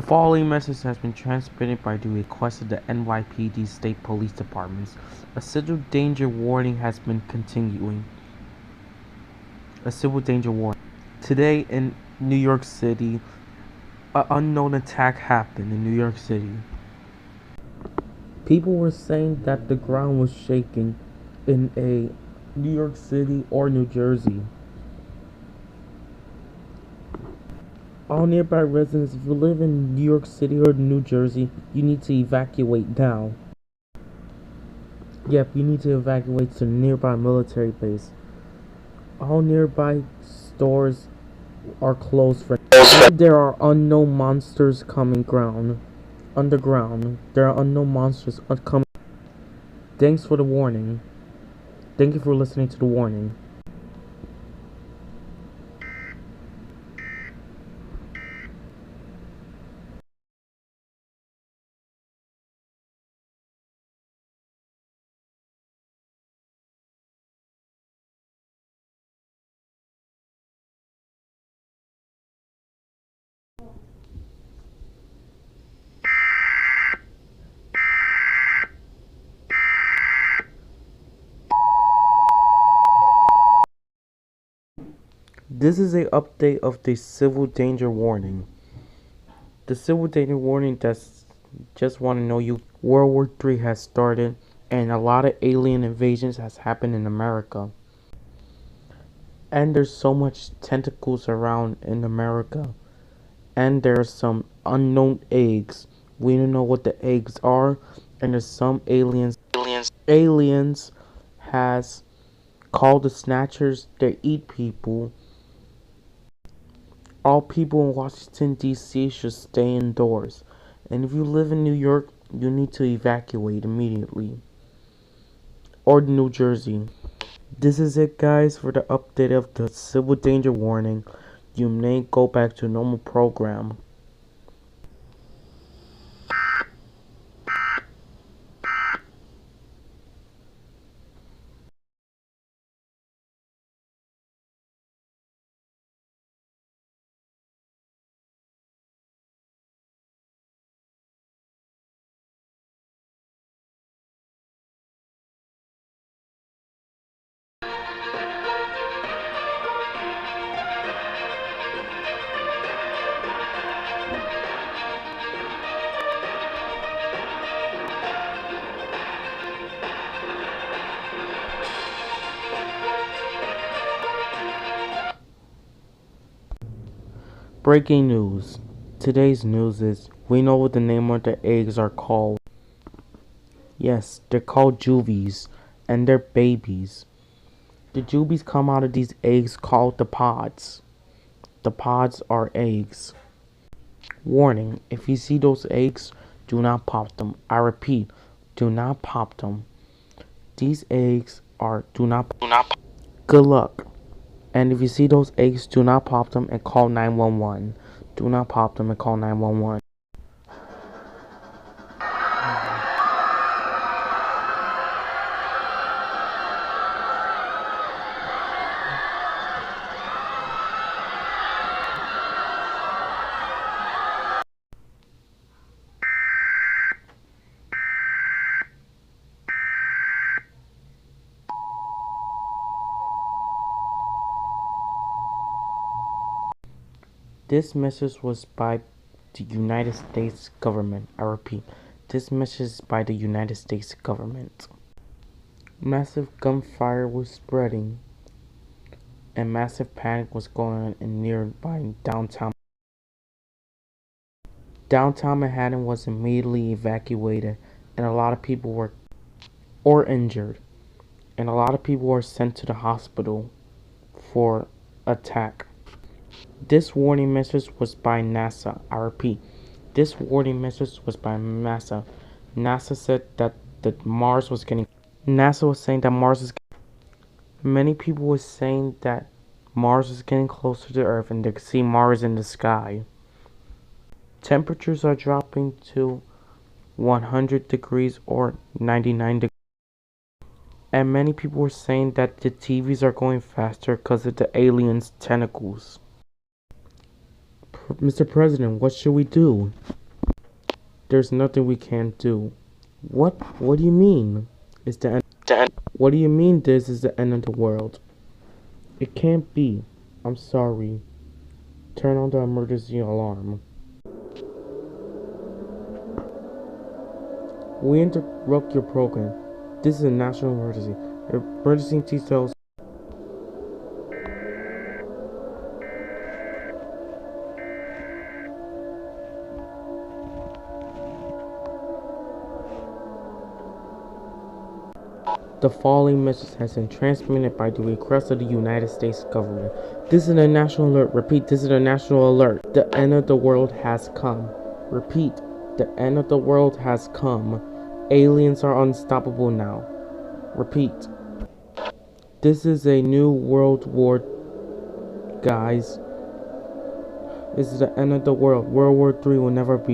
The following message has been transmitted by the request of the NYPD State Police Departments. A civil danger warning has been continuing. A civil danger warning. Today in New York City, an unknown attack happened in New York City. People were saying that the ground was shaking in a New York City or New Jersey. All nearby residents, if you live in New York City or New Jersey, you need to evacuate now. Yep, you need to evacuate to a nearby military base. All nearby stores are closed for now. There are unknown monsters coming underground. There are unknown monsters coming. Thanks for the warning. Thank you for listening to the warning. This is an update of the civil danger warning. The civil danger warning that's just want to know you. World War III has started and a lot of alien invasions has happened in America. And there's so much tentacles around in America. And there's some unknown eggs. We don't know what the eggs are. And there's some aliens has called the Snatchers. They eat people. All people in Washington, D.C. should stay indoors. And if you live in New York, you need to evacuate immediately. Or New Jersey. This is it, guys, for the update of the civil danger warning. You may go back to normal program. Breaking news. Today's news is we know what the name of the eggs are called. Yes, they're called juvies, and they're babies. The juvies come out of these eggs called the pods. The pods are eggs. Warning, if you see those eggs, do not pop them. I repeat, do not pop them. These eggs are do not pop. Good luck. And if you see those eggs, do not pop them and call 911. Do not pop them and call 911. This message was by the United States government. I repeat, this message is by the United States government. Massive gunfire was spreading, and massive panic was going on in nearby downtown. Downtown Manhattan was immediately evacuated, and a lot of people were injured, and a lot of people were sent to the hospital for attack. This warning message was by NASA. I repeat, this warning message was by NASA. NASA said that Mars was getting. NASA was saying that Mars is. Many people were saying that Mars is getting closer to Earth and they could see Mars in the sky. Temperatures are dropping to 100 degrees or 99 degrees. And many people were saying that the TVs are going faster because of the aliens' tentacles. Mr. President, what should we do? There's nothing we can't do. What? What do you mean? It's the end. What do you mean this is the end of the world? It can't be. I'm sorry. Turn on the emergency alarm. We interrupt your program. This is a national emergency. Emergency details. The following message has been transmitted by the request of the United States government. This is a national alert. Repeat, this is a national alert. The end of the world has come. Repeat, the end of the world has come. Aliens are unstoppable now. Repeat, this is a new world war, guys. This is the end of the world. World War III will never be.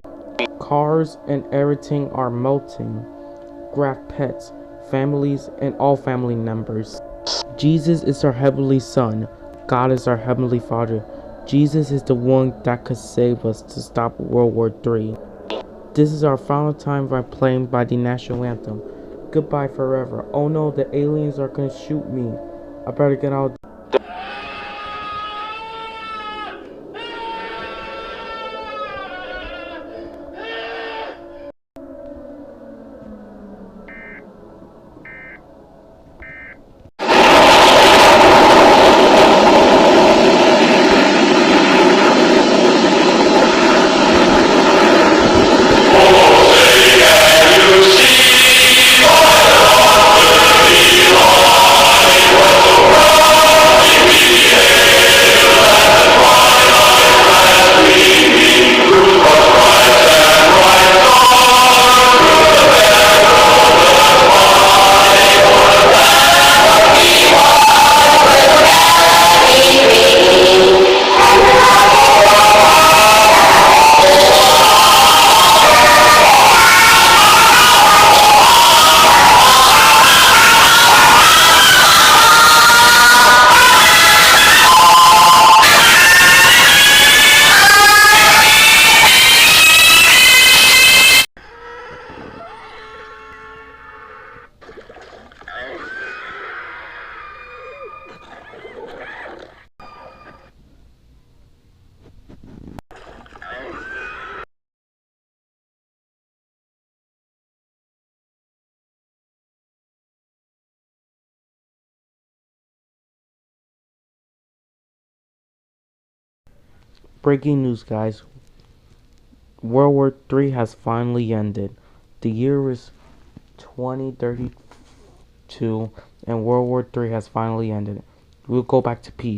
Cars and everything are melting. Grab pets, families, and all family members. Jesus is our heavenly Son. God is our heavenly Father. Jesus is the one that could save us to stop World War III. This is our final time by playing by the national anthem. Goodbye forever. Oh no, the aliens are gonna shoot me. I better get out. Breaking news, guys. World War III has finally ended. The year is 2032 and World War III has finally ended. We'll go back to peace.